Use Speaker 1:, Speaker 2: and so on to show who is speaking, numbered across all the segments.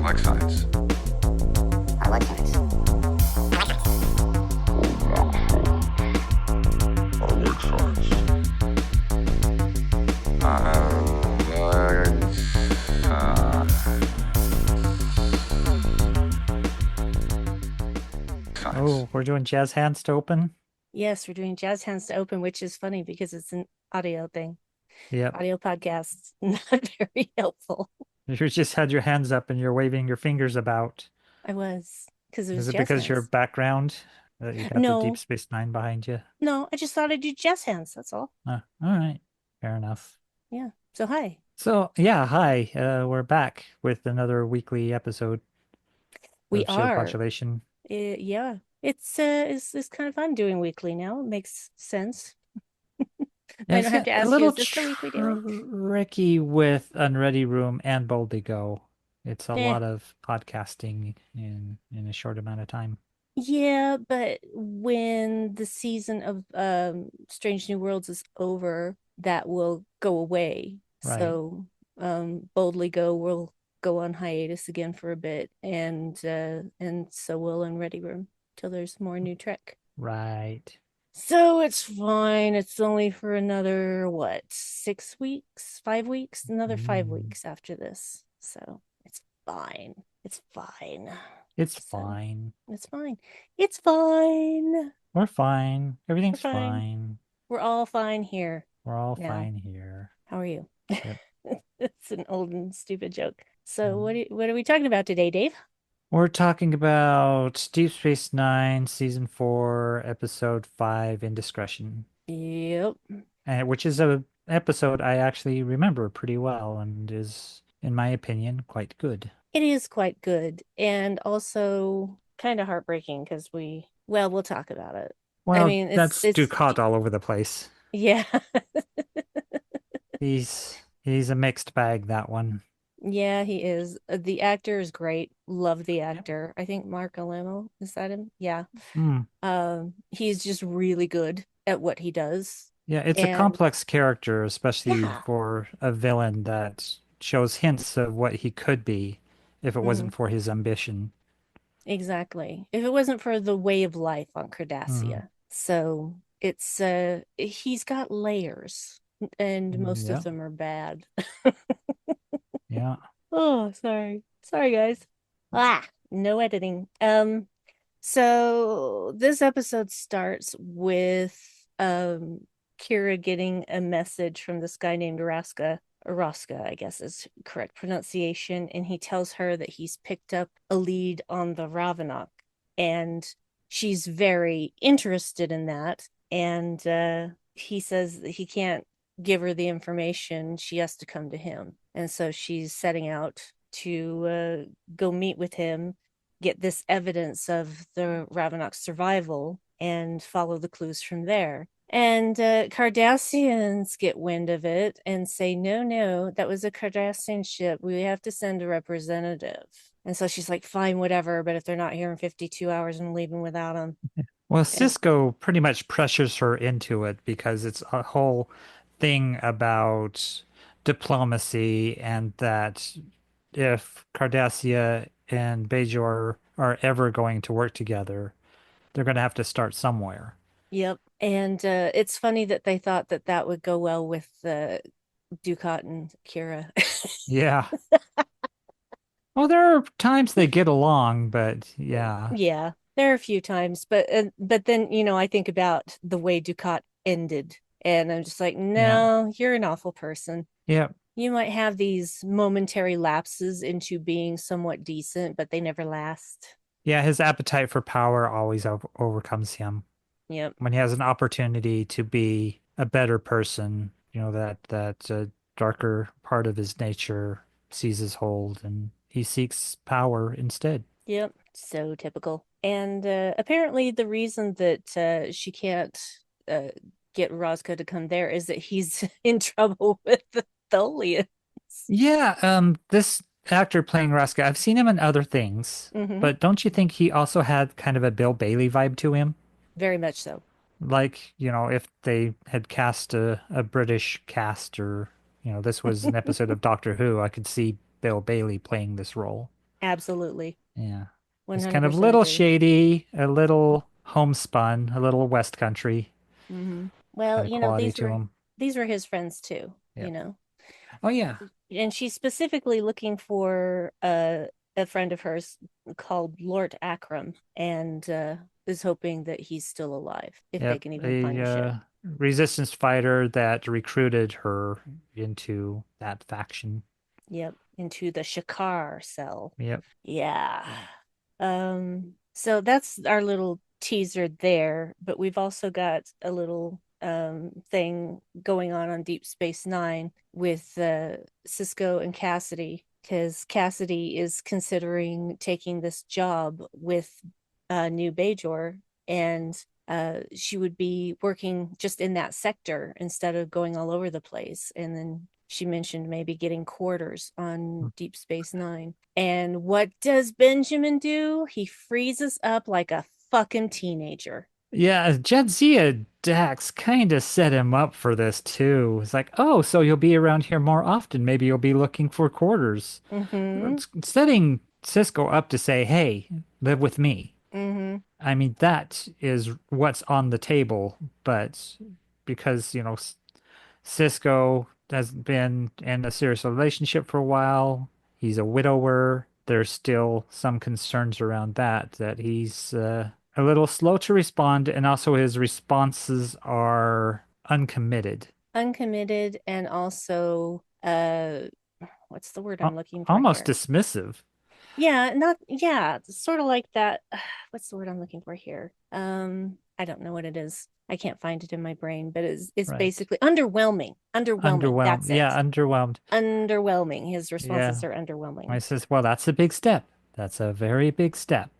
Speaker 1: like science.
Speaker 2: I like science.
Speaker 1: I like science. Science.
Speaker 3: Oh, we're doing jazz hands to open?
Speaker 2: Yes, we're doing Jazz Hands to Open, which is funny because it's an audio thing.
Speaker 3: Yep.
Speaker 2: Audio podcasts, not very helpful.
Speaker 3: You just had your hands up and you're waving your fingers about.
Speaker 2: I was because it was
Speaker 3: Is it
Speaker 2: Jazz
Speaker 3: because your
Speaker 2: Hands.
Speaker 3: background that you got the Deep
Speaker 2: No,
Speaker 3: Space Nine behind you?
Speaker 2: no, I just thought I'd do Jazz Hands. That's all.
Speaker 3: All right. Fair enough.
Speaker 2: Yeah. So hi.
Speaker 3: So, yeah, hi. We're back with another weekly episode
Speaker 2: We
Speaker 3: of Shield
Speaker 2: are.
Speaker 3: Modulation.
Speaker 2: Yeah. It's kind of fun doing weekly now. It makes sense.
Speaker 3: Yeah,
Speaker 2: I
Speaker 3: it's
Speaker 2: don't have
Speaker 3: got
Speaker 2: to
Speaker 3: a
Speaker 2: ask you,
Speaker 3: little
Speaker 2: is this the week we do it?
Speaker 3: tricky with Unready Room and Boldly Go. It's a
Speaker 2: Eh.
Speaker 3: lot of podcasting in a short amount of time.
Speaker 2: Yeah, but when the season of Strange New Worlds is over, that will go away.
Speaker 3: Right.
Speaker 2: So Boldly Go will go on hiatus again for a bit, and so will in Ready Room till there's more new Trek.
Speaker 3: Right.
Speaker 2: So it's fine. It's only for another what, 6 weeks, 5 weeks, another five
Speaker 3: Mm.
Speaker 2: weeks after this. So it's fine. It's fine.
Speaker 3: It's
Speaker 2: So
Speaker 3: fine.
Speaker 2: it's fine. It's fine.
Speaker 3: We're fine.
Speaker 2: We're
Speaker 3: Everything's
Speaker 2: fine.
Speaker 3: fine.
Speaker 2: We're all fine here
Speaker 3: We're all
Speaker 2: now.
Speaker 3: fine here.
Speaker 2: How are you?
Speaker 3: Yep.
Speaker 2: It's an old and stupid joke. So
Speaker 3: Mm.
Speaker 2: what are we talking about today, Dave?
Speaker 3: We're talking about Deep Space Nine, Season 4, Episode 5, Indiscretion,
Speaker 2: Yep.
Speaker 3: which is a episode I actually remember pretty well and is, in my opinion, quite good.
Speaker 2: It is quite good and also kind of heartbreaking because we'll talk about it. I
Speaker 3: Well,
Speaker 2: mean,
Speaker 3: that's Ducat all over the place.
Speaker 2: yeah.
Speaker 3: He's a mixed bag, that one.
Speaker 2: Yeah, he is. The actor is great. Love the
Speaker 3: Yep.
Speaker 2: actor. I think Mark Alamo, is that him? Yeah.
Speaker 3: Mm.
Speaker 2: He's just really good at what he does.
Speaker 3: Yeah, it's a
Speaker 2: And
Speaker 3: complex character, especially
Speaker 2: yeah.
Speaker 3: for a villain that shows hints of what he could be if it
Speaker 2: Mhm.
Speaker 3: wasn't for his ambition.
Speaker 2: Exactly. If it wasn't for the way of life on
Speaker 3: Hmm.
Speaker 2: Cardassia. So it's he's got layers and most of
Speaker 3: Yeah,
Speaker 2: them are bad.
Speaker 3: yeah.
Speaker 2: Oh, sorry. Sorry guys. No editing. So this episode starts with Kira getting a message from this guy named Raska. Raska, I guess is correct pronunciation, and he tells her that he's picked up a lead on the Ravenok, and she's very interested in that. And he says that he can't give her the information; she has to come to him. And so she's setting out to go meet with him, get this evidence of the Ravenok's survival, and follow the clues from there. And Cardassians get wind of it and say, no, no, that was a Cardassian ship. We have to send a representative. And so she's like, fine, whatever. But if they're not here in 52 hours, I'm leaving without them.
Speaker 3: Well,
Speaker 2: And
Speaker 3: Cisco pretty much pressures her into it because it's a whole thing about diplomacy and that if Cardassia and Bajor are ever going to work together, they're going to have to start somewhere.
Speaker 2: yep. And it's funny that they thought that that would go well with Ducat and Kira.
Speaker 3: Yeah. Well, there are times they get along, but yeah.
Speaker 2: Yeah, there are a few times, but then I think about the way Ducat ended, and I'm just like,
Speaker 3: Yeah.
Speaker 2: no, you're an awful person.
Speaker 3: Yeah.
Speaker 2: You might have these momentary lapses into being somewhat decent, but they never last.
Speaker 3: Yeah, his appetite for power always overcomes him.
Speaker 2: Yep,
Speaker 3: When he has an opportunity to be a better person, that darker part of his nature seizes hold and he seeks power instead.
Speaker 2: yep, so typical. And apparently, the reason that she can't uh, get Roscoe to come there is that he's in trouble with the Tholians.
Speaker 3: Yeah, this actor playing Raska, I've seen him in other things,
Speaker 2: Mm-hmm.
Speaker 3: but don't you think he also had kind of a Bill Bailey vibe to him?
Speaker 2: Very much so.
Speaker 3: Like, if they had cast a British cast or, this was an episode of Doctor Who, I could see Bill Bailey playing this role.
Speaker 2: Absolutely.
Speaker 3: Yeah. It's kind of a
Speaker 2: 100%
Speaker 3: little
Speaker 2: agree.
Speaker 3: shady, a little homespun, a little West Country
Speaker 2: Well,
Speaker 3: kind of quality to him.
Speaker 2: these were his friends too,
Speaker 3: Yep.
Speaker 2: you know.
Speaker 3: Oh yeah.
Speaker 2: And she's specifically looking for a friend of hers called Lord Akram, and is hoping that he's still alive if they
Speaker 3: Yep.
Speaker 2: can even
Speaker 3: A
Speaker 2: find a ship.
Speaker 3: resistance fighter that recruited her into that faction.
Speaker 2: Yep, into the Shakar cell.
Speaker 3: Yep.
Speaker 2: Yeah. So that's our little teaser there, but we've also got a little thing going on Deep Space Nine with Cisco and Cassidy, because Cassidy is considering taking this job with New Bajor, and she would be working just in that sector instead of going all over the place. And then she mentioned maybe getting quarters on Deep Space Nine. And what does Benjamin do? He freezes up like a fucking teenager.
Speaker 3: Yeah, Jadzia Dax kind of set him up for this too. It's like, oh, so you'll be around here more often. Maybe you'll be looking for quarters.
Speaker 2: Mm-hmm.
Speaker 3: It's setting Cisco up to say, hey, live with me.
Speaker 2: Mm-hmm.
Speaker 3: I mean, that is what's on the table, but because, Cisco has been in a serious relationship for a while, he's a widower, there's still some concerns around that he's a little slow to respond, and also his responses are uncommitted.
Speaker 2: Uncommitted, and also what's the word
Speaker 3: Al-
Speaker 2: I'm looking for
Speaker 3: Almost
Speaker 2: here?
Speaker 3: dismissive.
Speaker 2: Yeah, not yeah, sort of like that. What's the word I'm looking for here? I don't know what it is. I can't find it in my brain, but it's
Speaker 3: Right.
Speaker 2: basically underwhelming. Underwhelming.
Speaker 3: Underwhelmed.
Speaker 2: That's
Speaker 3: Yeah,
Speaker 2: it.
Speaker 3: underwhelmed.
Speaker 2: Underwhelming. His responses
Speaker 3: Yeah.
Speaker 2: are
Speaker 3: I
Speaker 2: underwhelming.
Speaker 3: says, well, that's a big step. That's a very big step.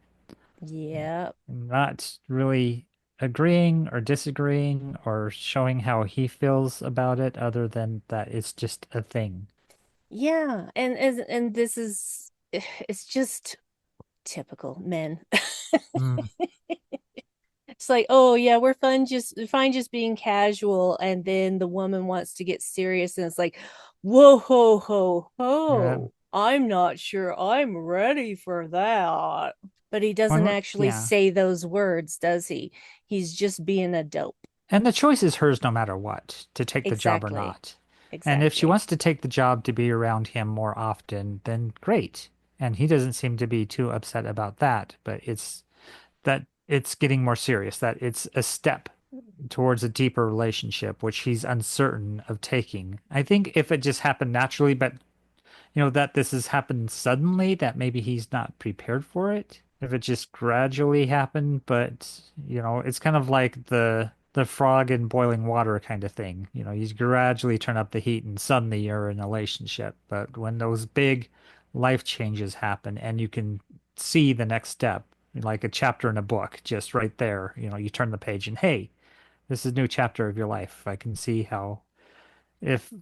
Speaker 2: Yeah.
Speaker 3: Not really agreeing or disagreeing or showing how he feels about it, other than that it's just a thing.
Speaker 2: Yeah. And this is it's just typical men.
Speaker 3: Mm.
Speaker 2: It's like, oh yeah, we're fine just being casual, and then the woman wants to get serious, and it's like, whoa ho ho
Speaker 3: Yeah.
Speaker 2: ho. I'm not sure I'm ready for that. But he doesn't actually
Speaker 3: Yeah.
Speaker 2: say those words, does he? He's just being a dope.
Speaker 3: And the choice is hers no matter what, to take the job or
Speaker 2: Exactly.
Speaker 3: not. And if she
Speaker 2: Exactly.
Speaker 3: wants to take the job to be around him more often, then great. And he doesn't seem to be too upset about that, but it's that it's getting more serious, that it's a step towards a deeper relationship, which he's uncertain of taking. I think if it just happened naturally, but that this has happened suddenly, that maybe he's not prepared for it. If it just gradually happened, but it's kind of like the frog in boiling water kind of thing. You gradually turn up the heat and suddenly you're in a relationship. But when those big life changes happen and you can see the next step, like a chapter in a book, just right there, you turn the page and hey, this is a new chapter of your life. I can see how if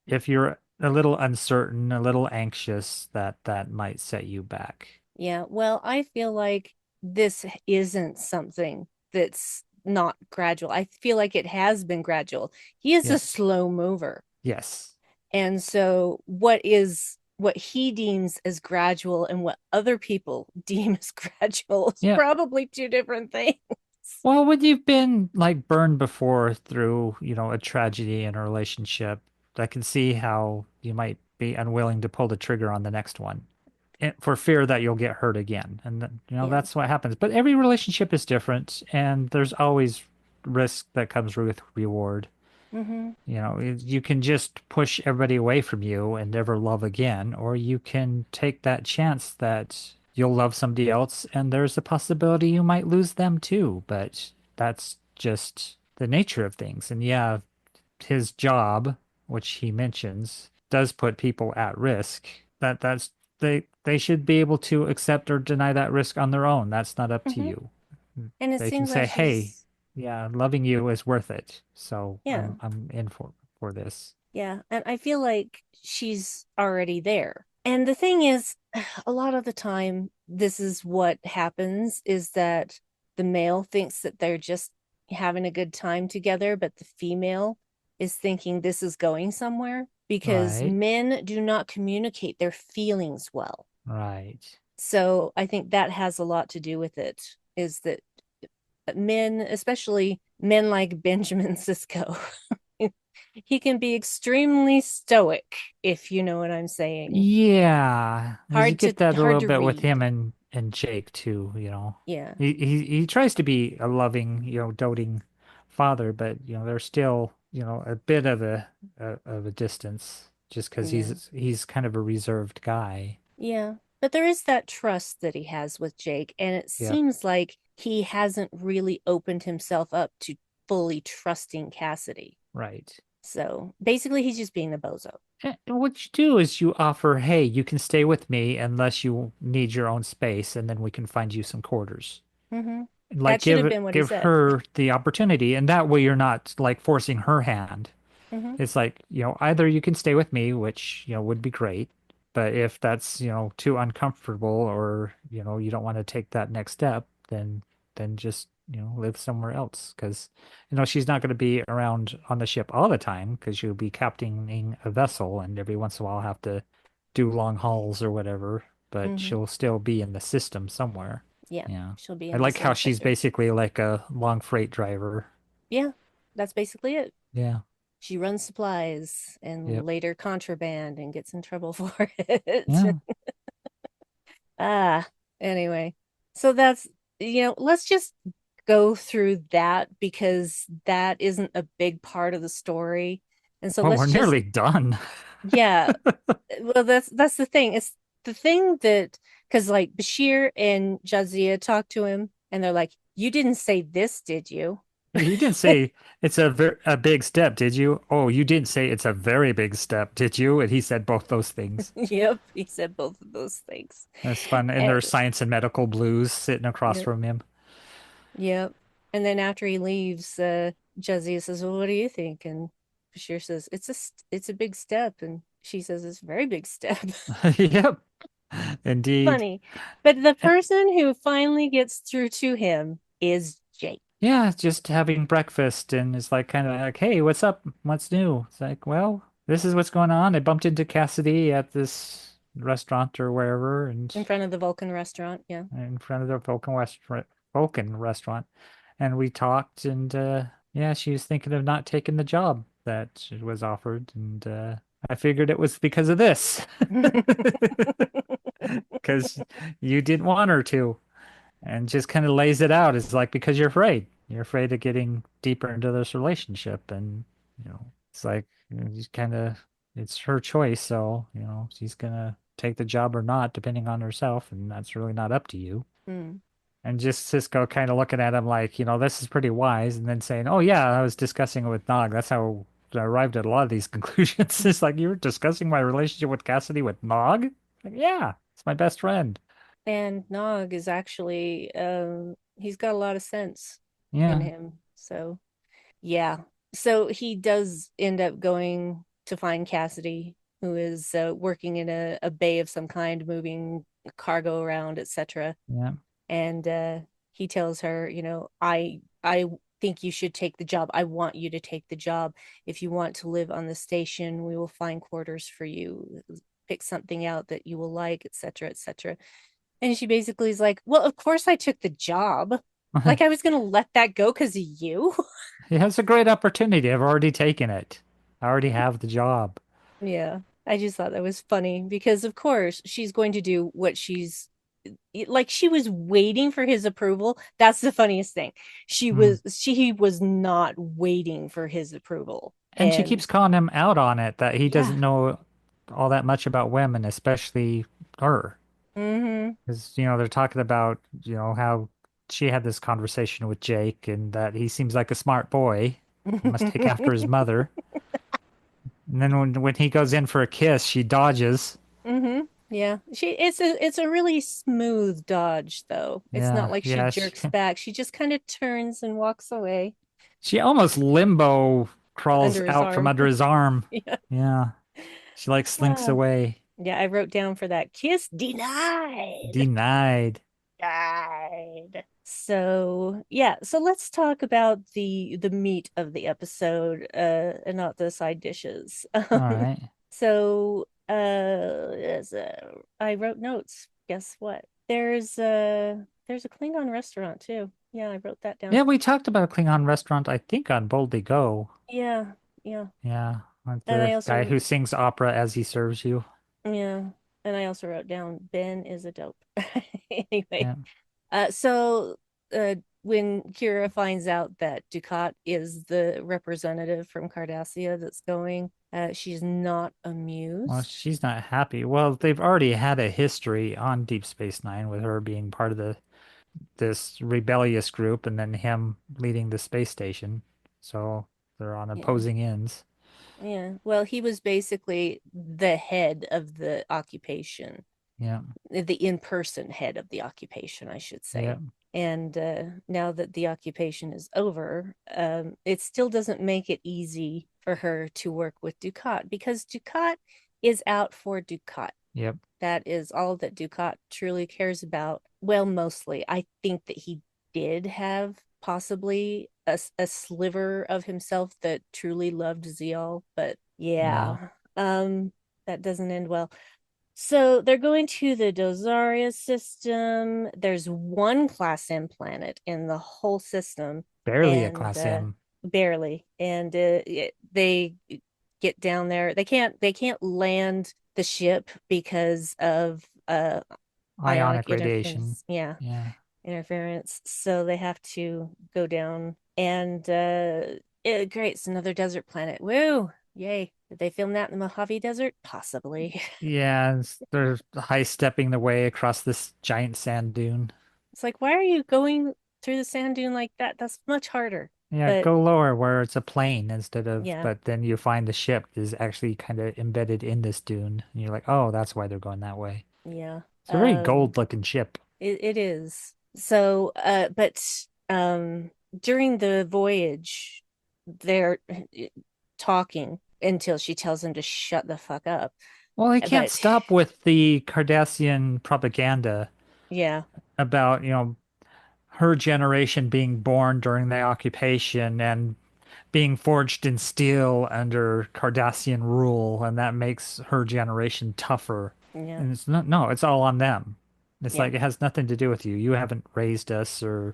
Speaker 3: if you're a little uncertain, a little anxious, that might set you back.
Speaker 2: Yeah. Well, I feel like this isn't something that's not gradual. I feel like it has been gradual. He is a
Speaker 3: Yep.
Speaker 2: slow mover.
Speaker 3: Yes.
Speaker 2: And so what he deems as gradual and what other people deem as gradual is
Speaker 3: Yep.
Speaker 2: probably two different things.
Speaker 3: Well, when you've been like burned before through, a tragedy in a relationship, I can see how you might be unwilling to pull the trigger on the next one for fear that you'll get hurt again. And
Speaker 2: Yeah.
Speaker 3: that's what happens. But every relationship is different, and there's always risk that comes with reward.
Speaker 2: Mm-hmm.
Speaker 3: You can just push everybody away from you and never love again, or you can take that chance that you'll love somebody else and there's a possibility you might lose them too. But that's just the nature of things. And yeah, his job, which he mentions, does put people at risk. They should be able to accept or deny that risk on their own. That's not up to
Speaker 2: Mm-hmm.
Speaker 3: you.
Speaker 2: And it
Speaker 3: They can
Speaker 2: seems like
Speaker 3: say, "Hey,
Speaker 2: she's
Speaker 3: yeah, loving you is worth it. So
Speaker 2: yeah.
Speaker 3: I'm in for this."
Speaker 2: Yeah. And I feel like she's already there. And the thing is, a lot of the time, this is what happens is that the male thinks that they're just having a good time together, but the female is thinking this is going somewhere because
Speaker 3: Right.
Speaker 2: men do not communicate their feelings well.
Speaker 3: Right.
Speaker 2: So I think that has a lot to do with it, is that men, especially men like Benjamin Sisko, he can be extremely stoic, if you know what I'm saying.
Speaker 3: Yeah, because you
Speaker 2: Hard to
Speaker 3: get that a
Speaker 2: hard
Speaker 3: little
Speaker 2: to
Speaker 3: bit with
Speaker 2: read.
Speaker 3: him and Jake too, you know.
Speaker 2: Yeah.
Speaker 3: He tries to be a loving, doting father, but there's still, a bit of a distance just because
Speaker 2: Yeah.
Speaker 3: he's kind of a reserved guy.
Speaker 2: Yeah. But there is that trust that he has with Jake, and it
Speaker 3: Yeah,
Speaker 2: seems like he hasn't really opened himself up to fully trusting Cassidy.
Speaker 3: right.
Speaker 2: So basically, he's just being a bozo.
Speaker 3: And what you do is you offer, hey, you can stay with me unless you need your own space, and then we can find you some quarters.
Speaker 2: Mm-hmm.
Speaker 3: Like
Speaker 2: That should have been what he
Speaker 3: give
Speaker 2: said.
Speaker 3: her the opportunity, and that way you're not like forcing her hand.
Speaker 2: Mm-hmm.
Speaker 3: It's like, either you can stay with me, which, would be great, but if that's, too uncomfortable or, you don't want to take that next step, then just, live somewhere else because, she's not going to be around on the ship all the time because she'll be captaining a vessel and every once in a while have to do long hauls or whatever, but
Speaker 2: Mm-hmm.
Speaker 3: she'll still be in the system somewhere.
Speaker 2: Yeah.
Speaker 3: Yeah.
Speaker 2: She'll be
Speaker 3: I
Speaker 2: in the
Speaker 3: like how
Speaker 2: same
Speaker 3: she's
Speaker 2: sector.
Speaker 3: basically like a long freight driver.
Speaker 2: Yeah. That's basically it.
Speaker 3: Yeah.
Speaker 2: She runs supplies and
Speaker 3: Yep.
Speaker 2: later contraband and gets in trouble for it.
Speaker 3: Yeah.
Speaker 2: Ah, anyway. So that's, let's just go through that because that isn't a big part of the story. And so
Speaker 3: Well, we're
Speaker 2: let's just,
Speaker 3: nearly done.
Speaker 2: yeah, well, that's the thing. It's the thing that, because like Bashir and Jadzia talk to him and they're like, you didn't say this, did you?
Speaker 3: You didn't say it's a big step, did you? Oh, you didn't say it's a very big step, did you? And he said both those things.
Speaker 2: Yep, he said both of those things.
Speaker 3: That's fun. And
Speaker 2: And
Speaker 3: there's science and medical blues sitting across
Speaker 2: yep,
Speaker 3: from him.
Speaker 2: yep. And then after he leaves, Jadzia says, "Well, what do you think?" And Bashir says, it's a big step," and she says, "It's a very big step."
Speaker 3: Yep, indeed.
Speaker 2: Funny, but the
Speaker 3: Eh,
Speaker 2: person who finally gets through to him is Jake.
Speaker 3: Yeah, just having breakfast and it's like kind of like, hey, what's up? What's new? It's like, well, this is what's going on. I bumped into Cassidy at this restaurant or wherever and
Speaker 2: In front of the Vulcan restaurant. Yeah.
Speaker 3: in front of the Vulcan restaurant, and we talked, and yeah, she was thinking of not taking the job that she was offered, and I figured it was because of this, because you didn't want her to, and just kind of lays it out. It's like because you're afraid. You're afraid of getting deeper into this relationship, and it's like just kind of it's her choice, so she's gonna take the job or not, depending on herself, and that's really not up to you.
Speaker 2: Mm.
Speaker 3: And just Cisco kind of looking at him like, this is pretty wise, and then saying, "Oh yeah, I was discussing it with Nog. That's how I arrived at a lot of these conclusions." It's like you were discussing my relationship with Cassidy with Nog? Like, yeah, it's my best friend.
Speaker 2: And Nog is actually, he's got a lot of sense in
Speaker 3: Yeah,
Speaker 2: him. So yeah. So he does end up going to find Cassidy, who is working in a bay of some kind, moving cargo around, etc.
Speaker 3: yeah,
Speaker 2: And he tells her, I think you should take the job. I want you to take the job. If you want to live on the station, we will find quarters for you. Pick something out that you will like, etc., etc. And she basically is like, well, of course I took the job. Like I was gonna let that go because of you.
Speaker 3: he has a great opportunity. I've already taken it. I already have the job.
Speaker 2: Yeah, I just thought that was funny because, of course, she's going to do what she's like. She was waiting for his approval. That's the funniest thing.
Speaker 3: Hmm.
Speaker 2: She was not waiting for his approval.
Speaker 3: And she
Speaker 2: And
Speaker 3: keeps calling him out on it that he
Speaker 2: yeah,
Speaker 3: doesn't know all that much about women, especially her.
Speaker 2: mm-hmm.
Speaker 3: Because, they're talking about, how she had this conversation with Jake and that he seems like a smart boy, must take after his mother. And then when he goes in for a kiss, she dodges.
Speaker 2: Mm-hmm. Yeah, it's a really smooth dodge though. It's not
Speaker 3: Yeah,
Speaker 2: like she
Speaker 3: yeah.
Speaker 2: jerks back. She just kind of turns and walks away
Speaker 3: She almost limbo crawls
Speaker 2: under his
Speaker 3: out from
Speaker 2: arm.
Speaker 3: under his arm.
Speaker 2: Yeah.
Speaker 3: Yeah. She like slinks
Speaker 2: Ah.
Speaker 3: away.
Speaker 2: Yeah, I wrote down for that kiss denied.
Speaker 3: Denied.
Speaker 2: Died. So yeah, so let's talk about the meat of the episode, and not the side dishes.
Speaker 3: All right.
Speaker 2: So I wrote notes. Guess what? there's a Klingon restaurant too. Yeah, I wrote that down.
Speaker 3: Yeah, we talked about a Klingon restaurant, I think, on Boldly Go.
Speaker 2: Yeah, yeah.
Speaker 3: Yeah, like
Speaker 2: And I
Speaker 3: the guy
Speaker 2: also
Speaker 3: who sings opera as he serves you.
Speaker 2: yeah, and I also wrote down Ben is a dope. Anyway,
Speaker 3: Yeah.
Speaker 2: so when Kira finds out that Ducat is the representative from Cardassia that's going, she's not
Speaker 3: Well,
Speaker 2: amused.
Speaker 3: she's not happy. Well, they've already had a history on Deep Space Nine with her being part of this rebellious group and then him leading the space station. So they're on
Speaker 2: Yeah.
Speaker 3: opposing ends.
Speaker 2: Yeah. Well, he was basically the head of the occupation,
Speaker 3: Yeah.
Speaker 2: the in-person head of the occupation, I should
Speaker 3: Yeah.
Speaker 2: say. And now that the occupation is over, it still doesn't make it easy for her to work with Ducat because Ducat is out for Ducat.
Speaker 3: Yep.
Speaker 2: That is all that Ducat truly cares about. Well, mostly. I think that he did have possibly a sliver of himself that truly loved Zeal, but
Speaker 3: Yeah.
Speaker 2: yeah, that doesn't end well. So they're going to the Dozaria system. There's one class M planet in the whole system,
Speaker 3: Barely a
Speaker 2: and
Speaker 3: Class M.
Speaker 2: barely. And they get down there. They can't land the ship because of ionic
Speaker 3: Ionic radiation.
Speaker 2: interference. Yeah,
Speaker 3: Yeah.
Speaker 2: interference. So they have to go down. And great, it's another desert planet. Woo! Yay. Did they film that in the Mojave Desert? Possibly.
Speaker 3: Yeah, they're high stepping their way across this giant sand dune.
Speaker 2: It's like, why are you going through the sand dune like that? That's much harder.
Speaker 3: Yeah,
Speaker 2: But
Speaker 3: go lower where it's a plane instead of,
Speaker 2: yeah,
Speaker 3: but then you find the ship is actually kind of embedded in this dune. And you're like, oh, that's why they're going that way.
Speaker 2: yeah.
Speaker 3: It's a very gold looking ship.
Speaker 2: It is. So, but during the voyage, they're talking until she tells him to shut the fuck up.
Speaker 3: Well, he can't
Speaker 2: But
Speaker 3: stop with the Cardassian propaganda
Speaker 2: yeah,
Speaker 3: about, her generation being born during the occupation and being forged in steel under Cardassian rule, and that makes her generation tougher.
Speaker 2: yeah,
Speaker 3: And it's not, no, it's all on them. It's
Speaker 2: yeah.
Speaker 3: like it has nothing to do with you. You haven't raised us or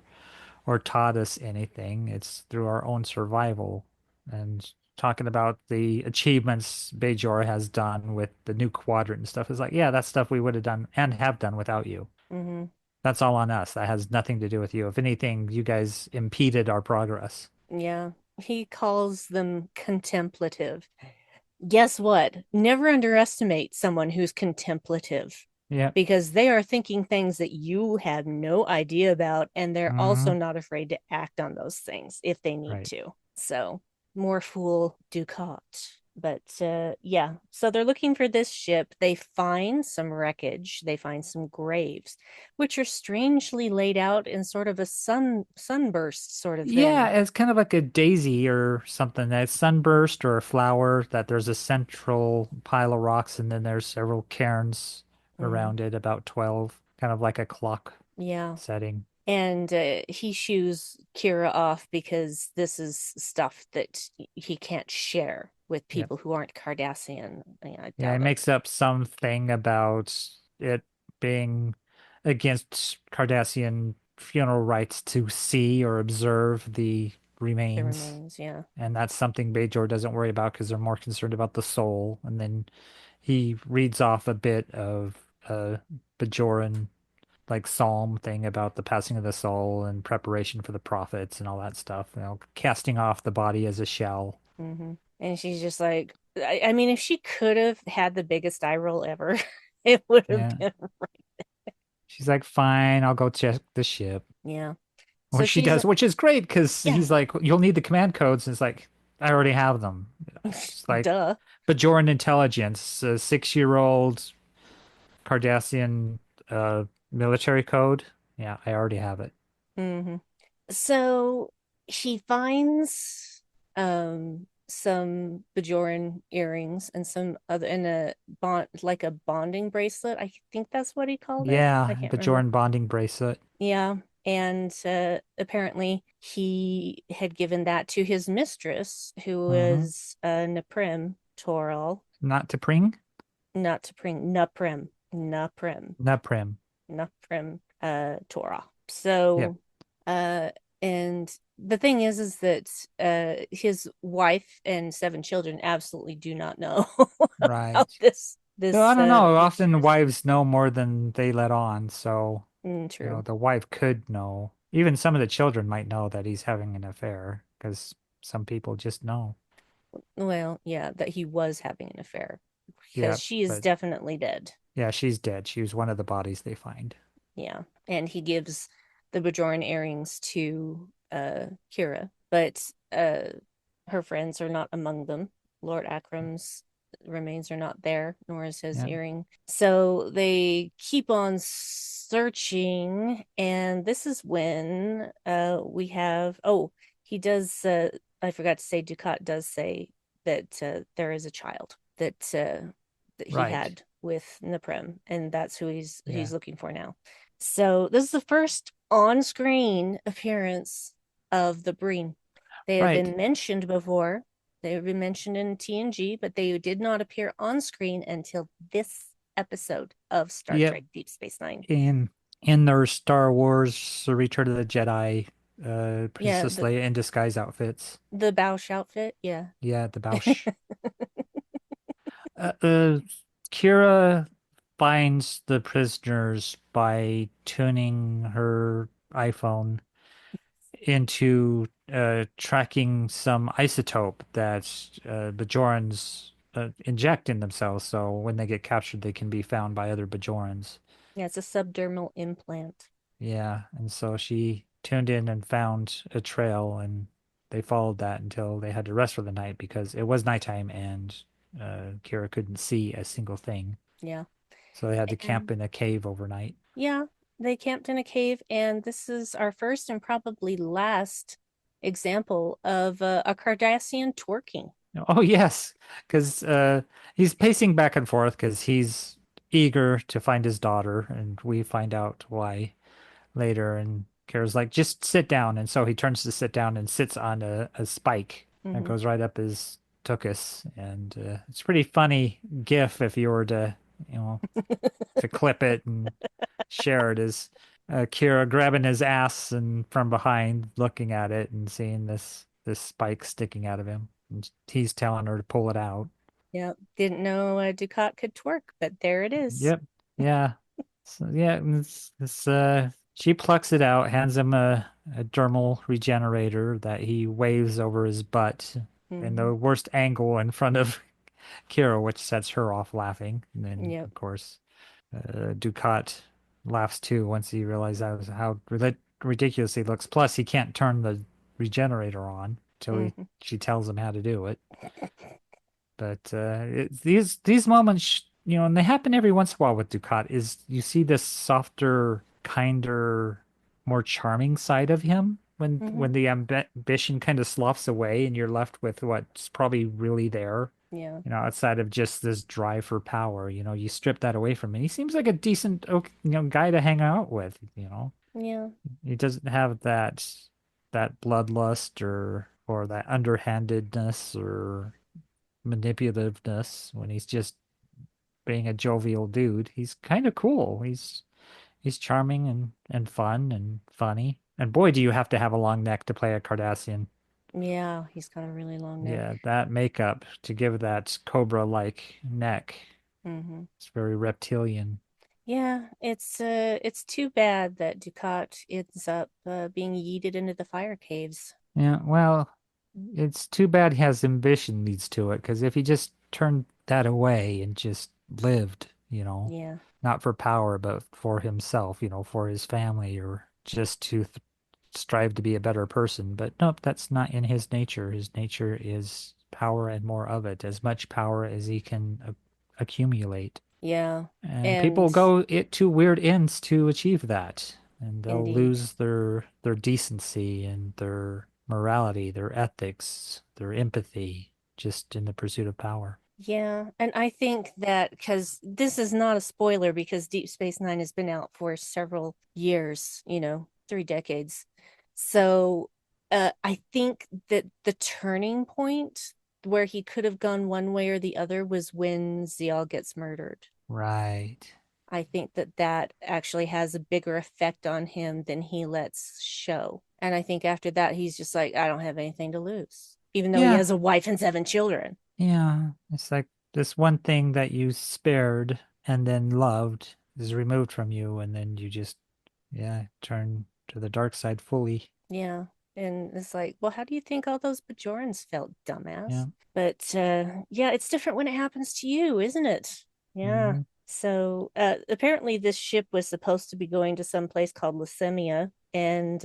Speaker 3: taught us anything. It's through our own survival. And talking about the achievements Bajor has done with the new quadrant and stuff is like, yeah, that's stuff we would have done and have done without you.
Speaker 2: Hmm.
Speaker 3: That's all on us. That has nothing to do with you. If anything, you guys impeded our progress.
Speaker 2: Yeah. He calls them contemplative. Guess what? Never underestimate someone who's contemplative
Speaker 3: Yeah.
Speaker 2: because they are thinking things that you have no idea about, and they're also
Speaker 3: Hmm.
Speaker 2: not afraid to act on those things if they need
Speaker 3: Right.
Speaker 2: to. So, more fool Ducat. But yeah, so they're looking for this ship. They find some wreckage. They find some graves, which are strangely laid out in sort of a sunburst sort of
Speaker 3: Yeah,
Speaker 2: thing.
Speaker 3: it's kind of like a daisy or something. A sunburst or a flower that there's a central pile of rocks and then there's several cairns
Speaker 2: Mm-hmm.
Speaker 3: around it, about 12, kind of like a clock
Speaker 2: Yeah.
Speaker 3: setting.
Speaker 2: And he shoos Kira off because this is stuff that he can't share with
Speaker 3: Yep.
Speaker 2: people who aren't Cardassian. I
Speaker 3: Yeah, he
Speaker 2: doubt it.
Speaker 3: makes up something about it being against Cardassian funeral rites to see or observe the
Speaker 2: The
Speaker 3: remains.
Speaker 2: remains, yeah.
Speaker 3: And that's something Bajor doesn't worry about because they're more concerned about the soul. And then he reads off a bit of a Bajoran like psalm thing about the passing of the soul and preparation for the prophets and all that stuff, casting off the body as a shell.
Speaker 2: Hmm. And she's just like, I mean, if she could have had the biggest eye roll ever, it would have
Speaker 3: Yeah.
Speaker 2: been,
Speaker 3: She's like, fine, I'll go check the ship.
Speaker 2: yeah. So
Speaker 3: Which she
Speaker 2: she's,
Speaker 3: does, which is great because
Speaker 2: yeah,
Speaker 3: he's like, you'll need the command codes. And it's like, I already have them. It's like
Speaker 2: duh.
Speaker 3: Bajoran intelligence, a 6-year-old Cardassian military code. Yeah, I already have it.
Speaker 2: Hmm. So he finds some Bajoran earrings and some other and a bond like a bonding bracelet. I think that's what he called it. I
Speaker 3: Yeah,
Speaker 2: can't remember.
Speaker 3: Bajoran bonding bracelet.
Speaker 2: Yeah. And apparently he had given that to his mistress, who
Speaker 3: Hmm.
Speaker 2: was Naprim Toral,
Speaker 3: Not to Pring?
Speaker 2: not to bring Naprim. Naprim.
Speaker 3: Not Prim.
Speaker 2: Nafrim Torah.
Speaker 3: Yep.
Speaker 2: So uh and the thing is that his wife and seven children absolutely do not know about
Speaker 3: Right.
Speaker 2: this
Speaker 3: So I don't know.
Speaker 2: this
Speaker 3: Often
Speaker 2: mystery.
Speaker 3: wives know more than they let on. So,
Speaker 2: True.
Speaker 3: the wife could know. Even some of the children might know that he's having an affair because some people just know.
Speaker 2: Well, yeah, that he was having an affair because
Speaker 3: Yeah,
Speaker 2: she is
Speaker 3: but
Speaker 2: definitely dead.
Speaker 3: yeah, she's dead. She was one of the bodies they find.
Speaker 2: Yeah. And he gives the Bajoran earrings to Kira, but her friends are not among them. Lord Akram's remains are not there, nor is his
Speaker 3: Yeah,
Speaker 2: earring. So they keep on searching, and this is when we have he does I forgot to say Ducat does say that there is a child that he
Speaker 3: right.
Speaker 2: had with Naprem, and that's who
Speaker 3: Yeah,
Speaker 2: he's looking for now. So this is the first on-screen appearance of the Breen. They have
Speaker 3: right.
Speaker 2: been mentioned before. They have been mentioned in TNG, but they did not appear on screen until this episode of Star
Speaker 3: Yep.
Speaker 2: Trek Deep Space Nine.
Speaker 3: In their Star Wars Return of the Jedi,
Speaker 2: Yeah,
Speaker 3: Princess Leia in disguise outfits.
Speaker 2: the Bausch outfit. Yeah.
Speaker 3: Yeah, the Bausch. Uh, uh, Kira finds the prisoners by tuning her iPhone into tracking some isotope that Bajorans inject in themselves. So when they get captured, they can be found by other Bajorans.
Speaker 2: Yeah, it's a subdermal implant.
Speaker 3: Yeah, and so she tuned in and found a trail, and they followed that until they had to rest for the night because it was nighttime and Kira couldn't see a single thing.
Speaker 2: Yeah.
Speaker 3: So they had to camp
Speaker 2: And
Speaker 3: in a cave overnight.
Speaker 2: yeah, they camped in a cave, and this is our first and probably last example of a Cardassian twerking.
Speaker 3: Oh yes, because he's pacing back and forth because he's eager to find his daughter, and we find out why later. And Kara's like, "Just sit down," and so he turns to sit down and sits on a spike that
Speaker 2: Hmm.
Speaker 3: goes right up his tuchus, and it's a pretty funny gif if you were to, you know, to clip it and share it. Is Kira grabbing his ass and from behind, looking at it and seeing this spike sticking out of him. And he's telling her to pull it out.
Speaker 2: Yeah, didn't know Ducat could twerk, but there it is.
Speaker 3: Yep. Yeah. So yeah, she plucks it out, hands him a dermal regenerator that he waves over his butt in
Speaker 2: Hmm.
Speaker 3: the worst angle in front of Kira, which sets her off laughing. And then,
Speaker 2: Yep.
Speaker 3: of course, Ducat laughs too once he realizes how ridiculous he looks. Plus, he can't turn the regenerator on till
Speaker 2: Hmm.
Speaker 3: she tells him how to do it. But these moments, and they happen every once in a while with Ducat, is you see this softer, kinder, more charming side of him when
Speaker 2: Hmm.
Speaker 3: when the ambition kind of sloughs away and you're left with what's probably really there.
Speaker 2: Yeah.
Speaker 3: Outside of just this drive for power, you strip that away from him. He seems like a decent, okay, guy to hang out with.
Speaker 2: Yeah.
Speaker 3: He doesn't have that bloodlust or that underhandedness or manipulativeness when he's just being a jovial dude. He's kind of cool. He's charming and fun and funny. And boy, do you have to have a long neck to play a Cardassian.
Speaker 2: Yeah. He's got a really long
Speaker 3: Yeah,
Speaker 2: neck.
Speaker 3: that makeup to give that cobra-like neck.
Speaker 2: Hmm.
Speaker 3: It's very reptilian.
Speaker 2: Yeah, it's too bad that Ducat ends up being yeeted into the fire caves.
Speaker 3: Yeah, well, it's too bad his ambition leads to it, because if he just turned that away and just lived,
Speaker 2: Yeah.
Speaker 3: not for power, but for himself, for his family, or just to th strive to be a better person. But nope, that's not in his nature. His nature is power and more of it, as much power as he can accumulate.
Speaker 2: Yeah.
Speaker 3: And
Speaker 2: And
Speaker 3: people go it to weird ends to achieve that. And they'll
Speaker 2: indeed.
Speaker 3: lose their decency and their morality, their ethics, their empathy, just in the pursuit of power.
Speaker 2: Yeah, and I think that because this is not a spoiler because Deep Space Nine has been out for several years, 3 decades. So I think that the turning point where he could have gone one way or the other was when Zial gets murdered.
Speaker 3: Right.
Speaker 2: I think that that actually has a bigger effect on him than he lets show. And I think after that, he's just like, I don't have anything to lose, even though he
Speaker 3: Yeah,
Speaker 2: has a wife and 7 children.
Speaker 3: yeah. It's like this one thing that you spared and then loved is removed from you, and then you just, yeah, turn to the dark side fully.
Speaker 2: Yeah. And it's like, well, how do you think all those Bajorans felt,
Speaker 3: Yeah.
Speaker 2: dumbass? But yeah, it's different when it happens to you, isn't it? Yeah.
Speaker 3: Hmm.
Speaker 2: So apparently, this ship was supposed to be going to some place called Leucemia, and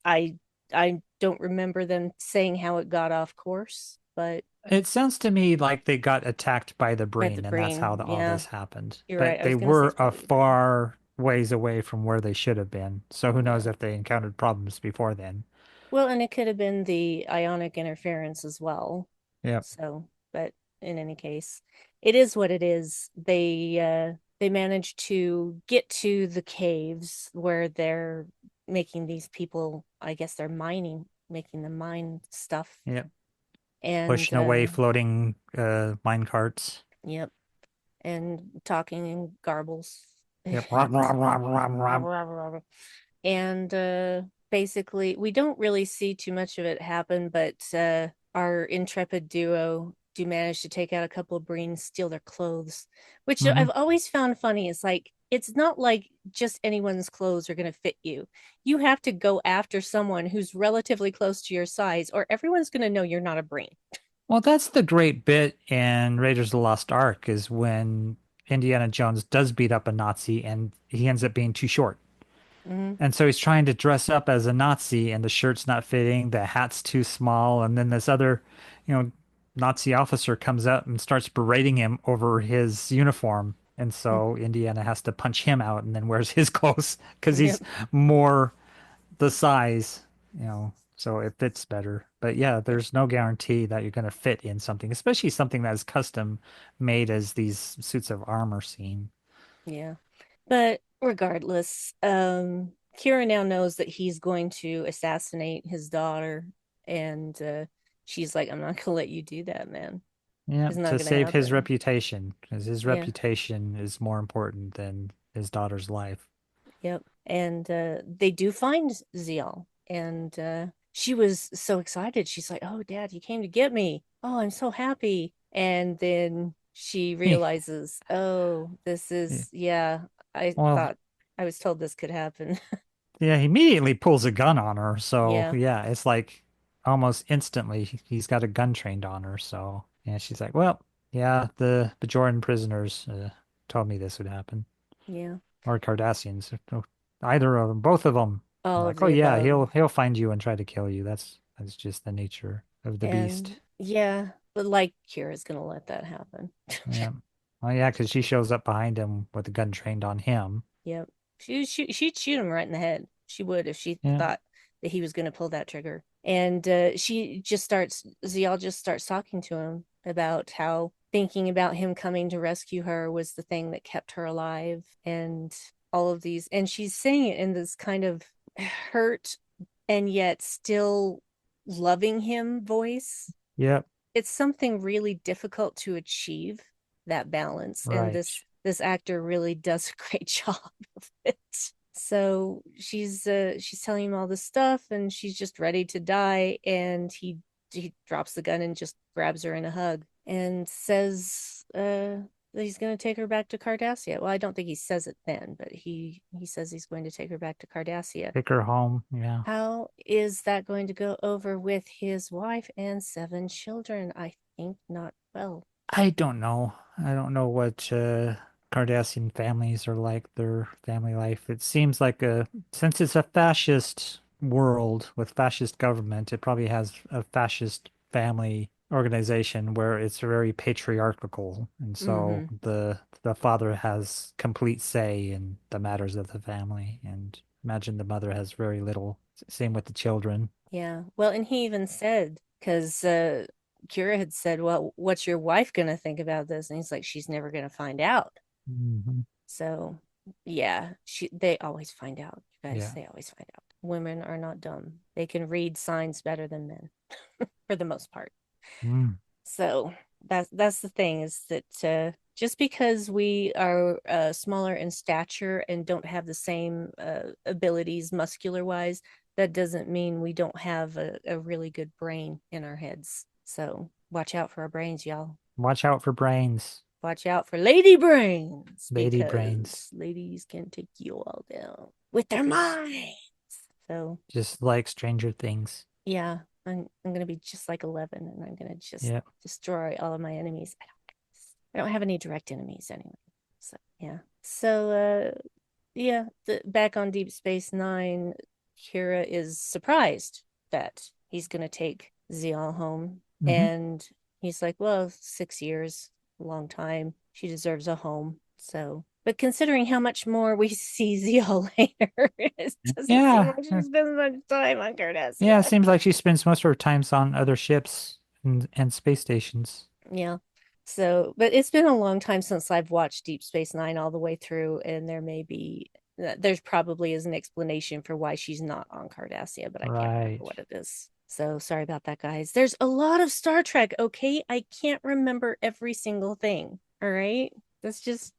Speaker 2: I don't remember them saying how it got off course, but
Speaker 3: It sounds to me like they got attacked by the
Speaker 2: by the
Speaker 3: brain, and that's how
Speaker 2: brain,
Speaker 3: all
Speaker 2: yeah,
Speaker 3: this happened.
Speaker 2: you're right.
Speaker 3: But
Speaker 2: I
Speaker 3: they
Speaker 2: was gonna say
Speaker 3: were
Speaker 2: it's
Speaker 3: a
Speaker 2: probably the brain.
Speaker 3: far ways away from where they should have been. So who knows
Speaker 2: Yeah.
Speaker 3: if they encountered problems before then.
Speaker 2: Well, and it could have been the ionic interference as well.
Speaker 3: Yep.
Speaker 2: So, but in any case, it is what it is. They managed to get to the caves where they're making these people, I guess they're mining, making them mine stuff.
Speaker 3: Yep.
Speaker 2: And
Speaker 3: Pushing away floating mine carts.
Speaker 2: yep, and talking in garbles.
Speaker 3: Yep. Rom, rom, rom, rom, rom.
Speaker 2: And basically we don't really see too much of it happen, but our intrepid duo do manage to take out a couple of Marines, steal their clothes, which
Speaker 3: Hmm.
Speaker 2: I've always found funny. It's like it's not like just anyone's clothes are going to fit you. You have to go after someone who's relatively close to your size, or everyone's going to know you're not a Marine.
Speaker 3: Well, that's the great bit in Raiders of the Lost Ark is when Indiana Jones does beat up a Nazi and he ends up being too short.
Speaker 2: Mm-hmm.
Speaker 3: And so he's trying to dress up as a Nazi and the shirt's not fitting, the hat's too small, and then this other, you know, Nazi officer comes up and starts berating him over his uniform. And so Indiana has to punch him out and then wears his clothes because he's
Speaker 2: Yep.
Speaker 3: more the size, so it fits better. But yeah,
Speaker 2: Yep.
Speaker 3: there's no guarantee that you're going to fit in something, especially something that's custom made as these suits of armor seem.
Speaker 2: Yeah. But regardless, Kira now knows that he's going to assassinate his daughter, and she's like, "I'm not gonna let you do that, man.
Speaker 3: Yeah,
Speaker 2: It's not
Speaker 3: to
Speaker 2: gonna
Speaker 3: save his
Speaker 2: happen."
Speaker 3: reputation, because his
Speaker 2: Yeah.
Speaker 3: reputation is more important than his daughter's life.
Speaker 2: Yep. And they do find Zial, and she was so excited. She's like, "Oh, Dad, you came to get me. Oh, I'm so happy." And then she
Speaker 3: He,
Speaker 2: realizes, "Oh, this
Speaker 3: yeah,
Speaker 2: is yeah. I
Speaker 3: well,
Speaker 2: thought I was told this could happen."
Speaker 3: yeah, he immediately pulls a gun on her. So
Speaker 2: Yeah.
Speaker 3: yeah, it's like almost instantly he's got a gun trained on her. So yeah, she's like, well, yeah, the Bajoran prisoners told me this would happen.
Speaker 2: Yeah.
Speaker 3: Or Cardassians. Either of them, both of them.
Speaker 2: All of
Speaker 3: Like, oh
Speaker 2: the
Speaker 3: yeah,
Speaker 2: above.
Speaker 3: he'll find you and try to kill you. That's just the nature of the
Speaker 2: And
Speaker 3: beast.
Speaker 2: yeah, but like Kira's gonna let that happen.
Speaker 3: Yeah. Oh yeah, because she shows up behind him with a gun trained on him.
Speaker 2: Yep. She'd shoot him right in the head. She would if she
Speaker 3: Yeah.
Speaker 2: thought that he was gonna pull that trigger. And Zial just starts talking to him about how thinking about him coming to rescue her was the thing that kept her alive, and all of these, and she's saying it in this kind of hurt and yet still loving him voice.
Speaker 3: Yep.
Speaker 2: It's something really difficult to achieve, that balance, and
Speaker 3: Right.
Speaker 2: this actor really does a great job of it. So she's telling him all this stuff, and she's just ready to die, and he drops the gun and just grabs her in a hug and says that he's going to take her back to Cardassia. Well, I don't think he says it then, but he says he's going to take her back to Cardassia.
Speaker 3: Take her home. Yeah.
Speaker 2: How is that going to go over with his wife and 7 children? I think not well.
Speaker 3: I don't know. I don't know what Cardassian families are like, their family life. It seems like since it's a fascist world with fascist government, it probably has a fascist family organization where it's very patriarchal. And so
Speaker 2: Mm-hmm.
Speaker 3: the father has complete say in the matters of the family. And imagine the mother has very little. Same with the children.
Speaker 2: Yeah. Well, and he even said, because Kira had said, "Well, what's your wife gonna think about this?" And he's like, "She's never gonna find out."
Speaker 3: Hmm.
Speaker 2: So, yeah, they always find out, you guys.
Speaker 3: Yeah.
Speaker 2: They always find out. Women are not dumb. They can read signs better than men, for the most part.
Speaker 3: Mm.
Speaker 2: So that's the thing is that just because we are smaller in stature and don't have the same abilities muscular wise, that doesn't mean we don't have a really good brain in our heads. So watch out for our brains, y'all.
Speaker 3: Watch out for brains,
Speaker 2: Watch out for lady brains
Speaker 3: lady brains.
Speaker 2: because ladies can take you all down with their minds. So
Speaker 3: Just like Stranger Things.
Speaker 2: yeah, I'm gonna be just like 11, and I'm gonna just
Speaker 3: Yep.
Speaker 2: destroy all of my enemies. I don't have any direct enemies anyway. So yeah. So yeah, back on Deep Space Nine, Kira is surprised that he's gonna take Zial home,
Speaker 3: Hmm.
Speaker 2: and he's like, "Well, 6 years, a long time. She deserves a home." So, but considering how much more we see Zial later, it doesn't seem
Speaker 3: Yeah.
Speaker 2: like she spends much time on
Speaker 3: Yeah, it
Speaker 2: Cardassia.
Speaker 3: seems like she spends most of her times on other ships and space stations.
Speaker 2: Yeah. So, but it's been a long time since I've watched Deep Space Nine all the way through, and there's probably is an explanation for why she's not on Cardassia, but I can't remember
Speaker 3: Right.
Speaker 2: what it is. So sorry about that, guys. There's a lot of Star Trek, okay? I can't remember every single thing. All right. That's just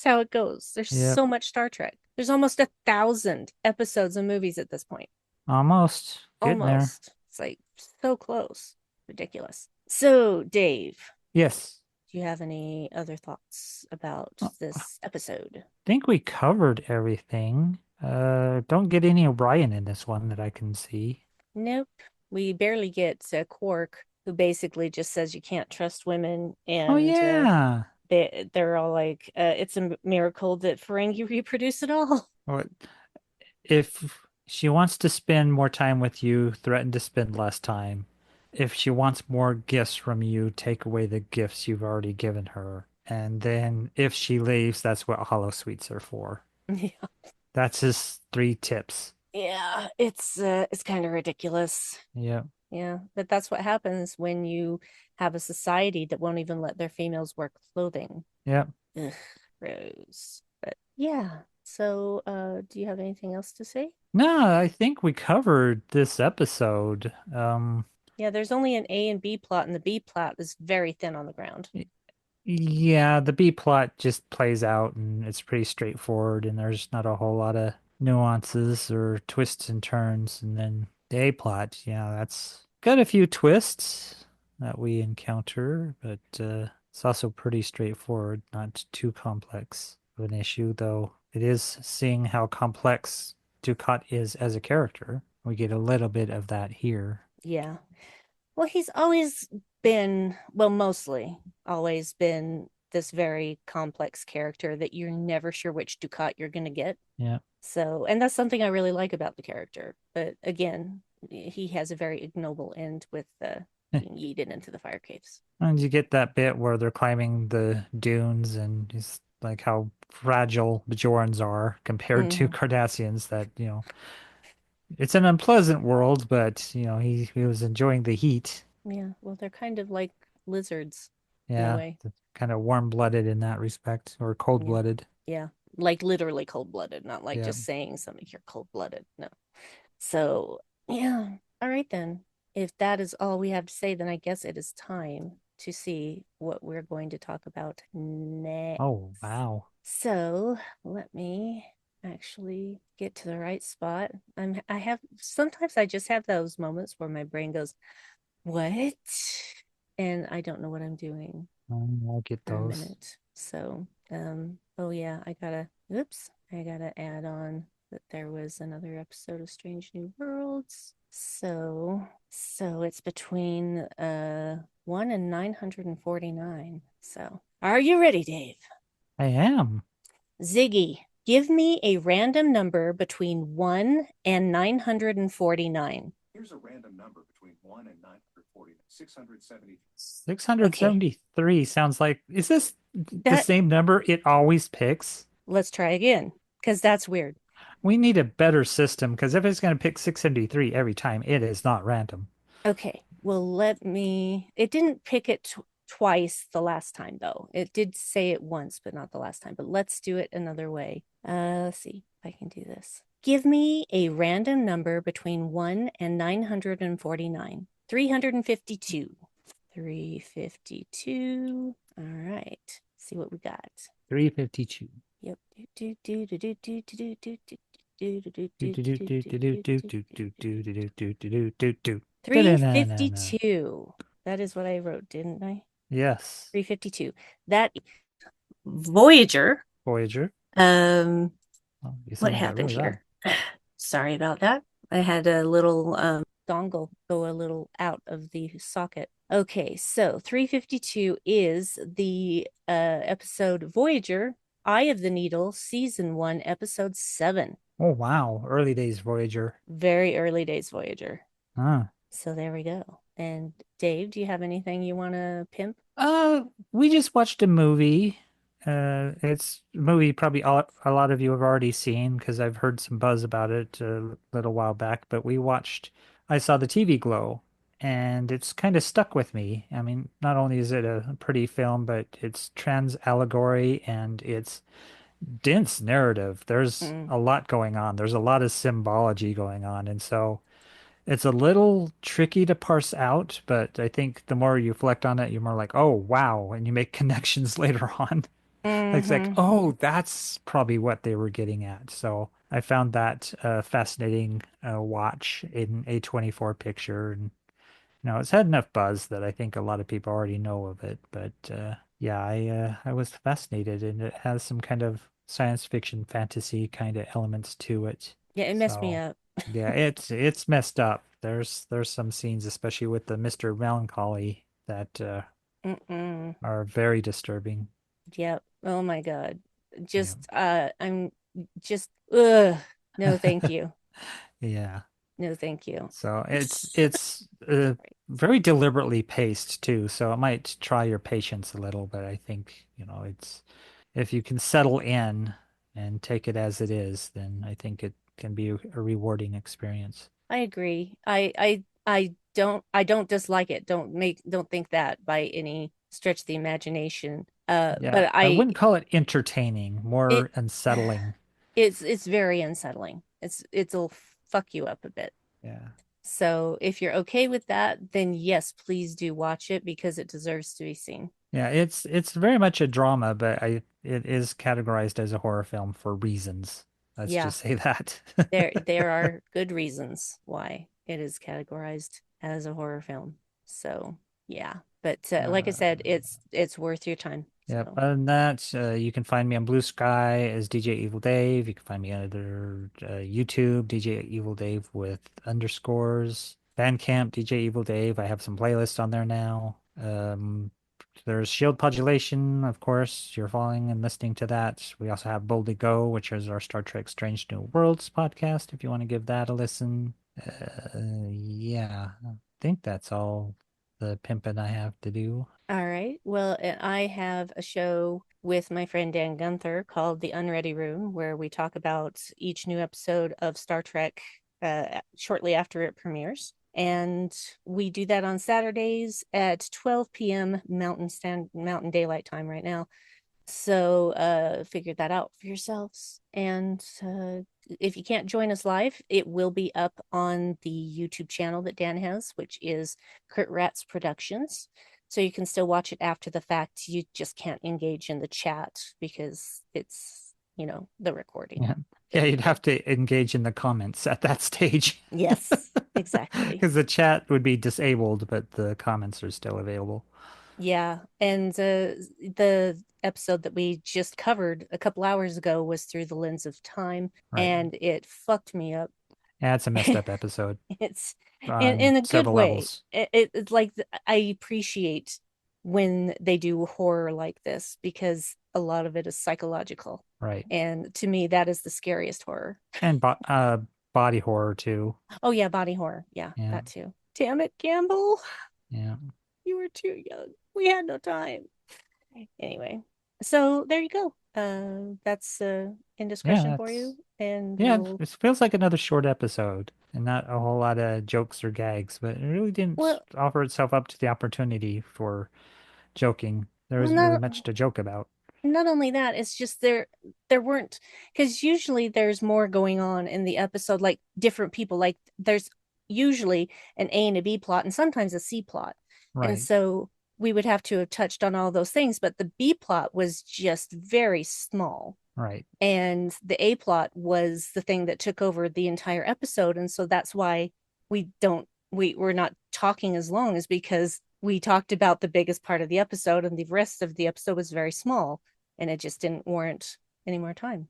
Speaker 2: how it goes. There's
Speaker 3: Yep.
Speaker 2: so much Star Trek. There's almost 1,000 episodes and movies at this point.
Speaker 3: Almost getting there.
Speaker 2: Almost. It's like so close. Ridiculous. So, Dave,
Speaker 3: Yes.
Speaker 2: do you have any other thoughts about
Speaker 3: I
Speaker 2: this episode?
Speaker 3: think we covered everything. Don't get any O'Brien in this one that I can see.
Speaker 2: Nope. We barely get Quark, who basically just says you can't trust women,
Speaker 3: Oh
Speaker 2: and
Speaker 3: yeah.
Speaker 2: they're all like, "It's a miracle that Ferengi reproduce at all."
Speaker 3: What if she wants to spend more time with you, threaten to spend less time. If she wants more gifts from you, take away the gifts you've already given her. And then if she leaves, that's what hollow suites are for.
Speaker 2: Yeah,
Speaker 3: That's his 3 tips.
Speaker 2: yeah, it's kind of ridiculous.
Speaker 3: Yep.
Speaker 2: Yeah, but that's what happens when you have a society that won't even let their females wear clothing.
Speaker 3: Yep.
Speaker 2: Ugh, gross. But yeah. So, do you have anything else to say?
Speaker 3: No, I think we covered this episode.
Speaker 2: Yeah, there's only an A and B plot, and the B plot is very thin on the ground.
Speaker 3: Yeah, the B plot just plays out and it's pretty straightforward and there's not a whole lot of nuances or twists and turns. And then the A plot, yeah, that's got a few twists that we encounter, but it's also pretty straightforward, not too complex of an issue, though it is seeing how complex Ducat is as a character. We get a little bit of that here.
Speaker 2: Yeah. Well, he's always been, well, mostly always been this very complex character that you're never sure which Ducat you're going to get.
Speaker 3: Yeah.
Speaker 2: So, and that's something I really like about the character. But again, he has a very ignoble end with being yeeted into the fire caves.
Speaker 3: And you get that bit where they're climbing the dunes and it's like how fragile Bajorans are compared to
Speaker 2: Mhm.
Speaker 3: Cardassians that, it's an unpleasant world, but he was enjoying the heat.
Speaker 2: Yeah, well, they're kind of like lizards in a
Speaker 3: Yeah,
Speaker 2: way.
Speaker 3: kind of warm-blooded in that respect, or
Speaker 2: Yeah,
Speaker 3: cold-blooded.
Speaker 2: yeah, like literally cold blooded, not like
Speaker 3: Yeah.
Speaker 2: just saying something. You're cold blooded. No. So, yeah. All right, then. If that is all we have to say, then I guess it is time to see what we're going to talk about next.
Speaker 3: Oh, wow.
Speaker 2: So, let me actually get to the right spot. I have sometimes I just have those moments where my brain goes, "What?" And I don't know what I'm doing
Speaker 3: I'll get
Speaker 2: for a
Speaker 3: those.
Speaker 2: minute. So, oh yeah, oops, I gotta add on that there was another episode of Strange New Worlds. So it's between 1 and 949. So, are you ready, Dave?
Speaker 3: I am.
Speaker 2: Ziggy, give me a random number between 1 and 949.
Speaker 1: Here's a random number between 1 and 940, 670.
Speaker 3: 673 sounds like, is this the
Speaker 2: That
Speaker 3: same number it always picks?
Speaker 2: Let's try again because that's weird.
Speaker 3: We need a better system because if it's going to pick 673 every time, it is not random.
Speaker 2: Okay, well, it didn't pick it twice the last time, though. It did say it once, but not the last time. But let's do it another way. Let's see if I can do this. Give me a random number between 1 and 949. 352. 352. All right. see what we got.
Speaker 3: 352.
Speaker 2: Yep. 352. That is what I wrote, didn't I?
Speaker 3: Yes.
Speaker 2: 352. That Voyager.
Speaker 3: Voyager.
Speaker 2: What
Speaker 3: You sounded
Speaker 2: happened
Speaker 3: really loud.
Speaker 2: here? Sorry about that. I had a little dongle go a little out of the socket. Okay, so 352 is the episode Voyager, Eye of the Needle, season 1, episode 7.
Speaker 3: Oh, wow. Early days Voyager.
Speaker 2: Very early days Voyager.
Speaker 3: Huh.
Speaker 2: So there we go. And Dave, do you have anything you want to pimp?
Speaker 3: We just watched a movie. It's a movie probably a lot of you have already seen because I've heard some buzz about it a little while back, but I saw the TV Glow and it's kind of stuck with me. I mean, not only is it a pretty film, but it's trans allegory and it's dense narrative. There's
Speaker 2: Mm,
Speaker 3: a lot going on. There's a lot of symbology going on. And so it's a little tricky to parse out, but I think the more you reflect on it, you're more like, oh, wow. And you make connections later on. It's like,
Speaker 2: hmm
Speaker 3: oh, that's probably what they were getting at. So I found that fascinating watch in A24 picture. And, it's had enough buzz that I think a lot of people already know of it. But yeah, I was fascinated and it has some kind of science fiction fantasy kind of elements to it.
Speaker 2: Yeah, it messed me
Speaker 3: So
Speaker 2: up.
Speaker 3: yeah, it's messed up. There's some scenes, especially with the Mr. Melancholy, that
Speaker 2: Mm-mm.
Speaker 3: are very disturbing.
Speaker 2: Yep. Oh my God.
Speaker 3: Yeah.
Speaker 2: I'm just, ugh. No, thank you.
Speaker 3: Yeah.
Speaker 2: No, thank you.
Speaker 3: So it's very deliberately paced too, so it might try your patience a little, but I think, it's if you can settle in and take it as it is, then I think it can be a rewarding experience.
Speaker 2: I agree. I don't dislike it. Don't think that by any stretch of the imagination.
Speaker 3: Yeah,
Speaker 2: But
Speaker 3: I wouldn't call it entertaining,
Speaker 2: it
Speaker 3: more unsettling.
Speaker 2: it's very unsettling. It'll fuck you up a bit.
Speaker 3: Yeah.
Speaker 2: So if you're okay with that, then yes, please do watch it because it deserves to be seen.
Speaker 3: Yeah, it's very much a drama, but it is categorized as a horror film for reasons. Let's
Speaker 2: Yeah,
Speaker 3: just say that.
Speaker 2: there are good reasons why it is categorized as a horror film. So yeah, but like I said,
Speaker 3: Uh,
Speaker 2: it's worth your time.
Speaker 3: Yep.
Speaker 2: So
Speaker 3: Other than that, you can find me on Blue Sky as DJ Evil Dave. You can find me on other YouTube, DJ Evil Dave with underscores. Bandcamp, DJ Evil Dave. I have some playlists on there now. There's Shield Podulation, of course. You're following and listening to that. We also have Boldly Go, which is our Star Trek Strange New Worlds podcast, if you want to give that a listen. Yeah, I think that's all the pimping I have to do.
Speaker 2: all right. Well, and I have a show with my friend Dan Gunther called The Unready Room, where we talk about each new episode of Star Trek shortly after it premieres. And we do that on Saturdays at 12 p.m. Mountain Daylight Time right now. So figure that out for yourselves. And if you can't join us live, it will be up on the YouTube channel that Dan has, which is Kurt Ratz Productions. So you can still watch it after the fact. You just can't engage in the chat because it's, the recording.
Speaker 3: Yeah. Yeah, you'd have to engage in the comments at that stage.
Speaker 2: Yes, exactly.
Speaker 3: Because the chat would be disabled, but the comments are still available.
Speaker 2: Yeah. And the episode that we just covered a couple hours ago was through the lens of time,
Speaker 3: Right.
Speaker 2: and it fucked me up.
Speaker 3: Yeah, it's a messed up episode
Speaker 2: It's
Speaker 3: on
Speaker 2: in a good
Speaker 3: several
Speaker 2: way.
Speaker 3: levels.
Speaker 2: It's like I appreciate when they do horror like this because a lot of it is psychological.
Speaker 3: Right.
Speaker 2: And to me, that is the scariest horror.
Speaker 3: And body horror too.
Speaker 2: Oh yeah, body horror. Yeah,
Speaker 3: Yeah.
Speaker 2: that too. Damn it, Campbell.
Speaker 3: Yeah.
Speaker 2: You were too young. We had no time. Anyway, so there you go. That's
Speaker 3: Yeah,
Speaker 2: indiscretion for you. And
Speaker 3: yeah,
Speaker 2: we'll
Speaker 3: it feels like another short episode and not a whole lot of jokes or gags, but it really didn't
Speaker 2: well
Speaker 3: offer itself up to the opportunity for joking. There
Speaker 2: well
Speaker 3: isn't really
Speaker 2: not
Speaker 3: much to joke about.
Speaker 2: not only that, it's just there weren't, because usually there's more going on in the episode, like different people, like there's usually an A and a B plot and sometimes a C plot. And
Speaker 3: Right.
Speaker 2: so we would have to have touched on all those things, but the B plot was just very small.
Speaker 3: Right.
Speaker 2: And the A plot was the thing that took over the entire episode. And so that's why we're not talking as long, is because we talked about the biggest part of the episode and the rest of the episode was very small and it just didn't warrant any more time.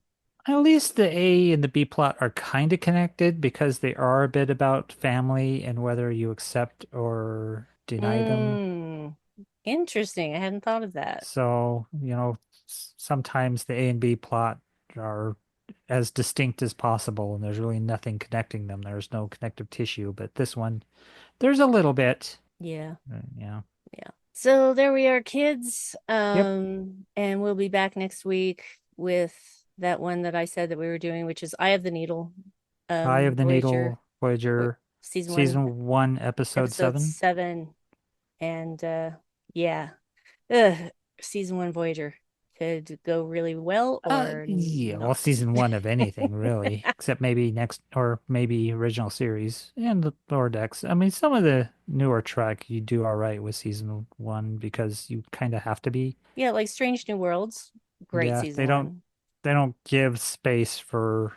Speaker 3: At least the A and the B plot are kind of connected because they are a bit about family and whether you accept or deny them.
Speaker 2: Interesting. I hadn't thought of that.
Speaker 3: So, sometimes the A and B plot are as distinct as possible and there's really nothing connecting them. There's no connective tissue, but this one, there's a little bit.
Speaker 2: Yeah.
Speaker 3: Yeah.
Speaker 2: Yeah. So there we are, kids.
Speaker 3: Yep.
Speaker 2: And we'll be back next week with that one that I said that we were doing, which is Eye of the Needle.
Speaker 3: Eye of the Needle, Voyager,
Speaker 2: season
Speaker 3: 1, episode 7.
Speaker 2: 7. And yeah. Ugh, season 1 Voyager could go really well or
Speaker 3: yeah, well,
Speaker 2: not.
Speaker 3: season 1 of anything really, except maybe next or maybe original series and the Lower Decks. I mean, some of the newer Trek you do all right with season 1 because you kind of have to be.
Speaker 2: Yeah, like Strange New Worlds, great
Speaker 3: Yeah,
Speaker 2: season 1.
Speaker 3: they don't give space for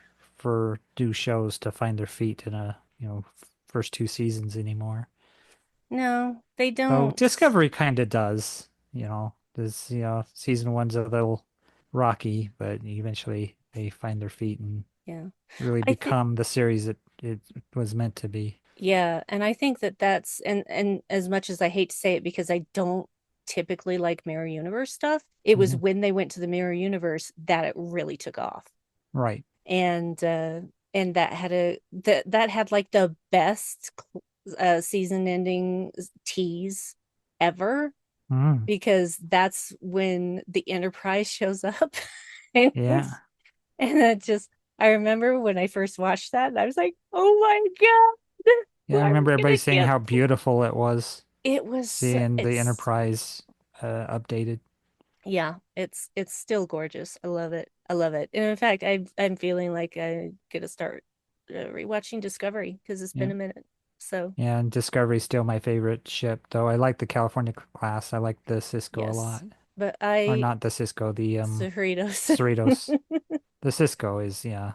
Speaker 3: new shows to find their feet in a, first 2 seasons anymore.
Speaker 2: No, they
Speaker 3: So
Speaker 2: don't.
Speaker 3: Discovery kind of does, this, season 1's a little rocky, but eventually they find their feet and really become the series it was meant to be.
Speaker 2: Yeah, and I think that's and as much as I hate to say it because I don't typically like Mirror Universe stuff, it was when they went to the Mirror Universe that it really took off.
Speaker 3: Right.
Speaker 2: And that had like the best season ending tease ever, because that's when the Enterprise shows up. And I remember when I first watched that and I was like, oh my God.
Speaker 3: Yeah, I remember everybody saying how beautiful it was.
Speaker 2: It was
Speaker 3: seeing the Enterprise updated.
Speaker 2: Yeah, it's still gorgeous. I love it. And in fact, I'm feeling like I'm gonna start rewatching Discovery because it's been a minute. So
Speaker 3: yeah, and Discovery's still my favorite ship, though I like the California class. I like the Cisco a lot.
Speaker 2: But
Speaker 3: or not the Cisco, the
Speaker 2: Cerritos.
Speaker 3: The Cisco is yeah.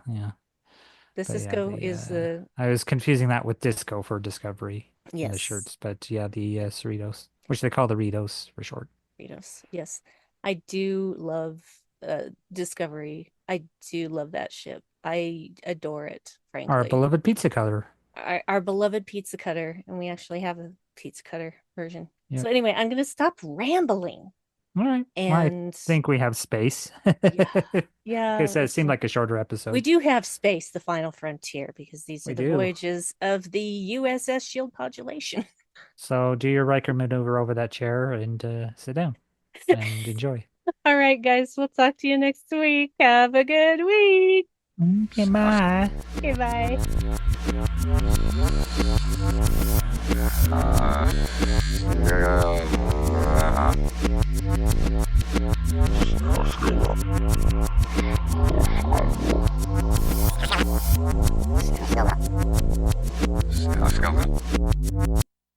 Speaker 2: The Cisco is the
Speaker 3: I was confusing that with Disco for Discovery in the
Speaker 2: Yes.
Speaker 3: shirts, but yeah, the Cerritos, which they call the Ritos for short.
Speaker 2: Ritos. Yes. I do love Discovery. I do love that ship. I adore it, frankly.
Speaker 3: Our beloved pizza cutter.
Speaker 2: Our beloved pizza cutter, and we actually have a pizza cutter version.
Speaker 3: Yep.
Speaker 2: So anyway, I'm going to stop rambling.
Speaker 3: All right.
Speaker 2: And
Speaker 3: I think we have space.
Speaker 2: Yeah.
Speaker 3: Because it seemed like a shorter episode.
Speaker 2: We do have space, the final frontier, because these are the
Speaker 3: do.
Speaker 2: voyages of the USS Shield population.
Speaker 3: So do your Riker maneuver over that chair and sit down and enjoy.
Speaker 2: All right, guys. We'll talk to you next week. Have a good week.
Speaker 3: Okay, bye.
Speaker 2: Okay, bye.
Speaker 4: Let's go.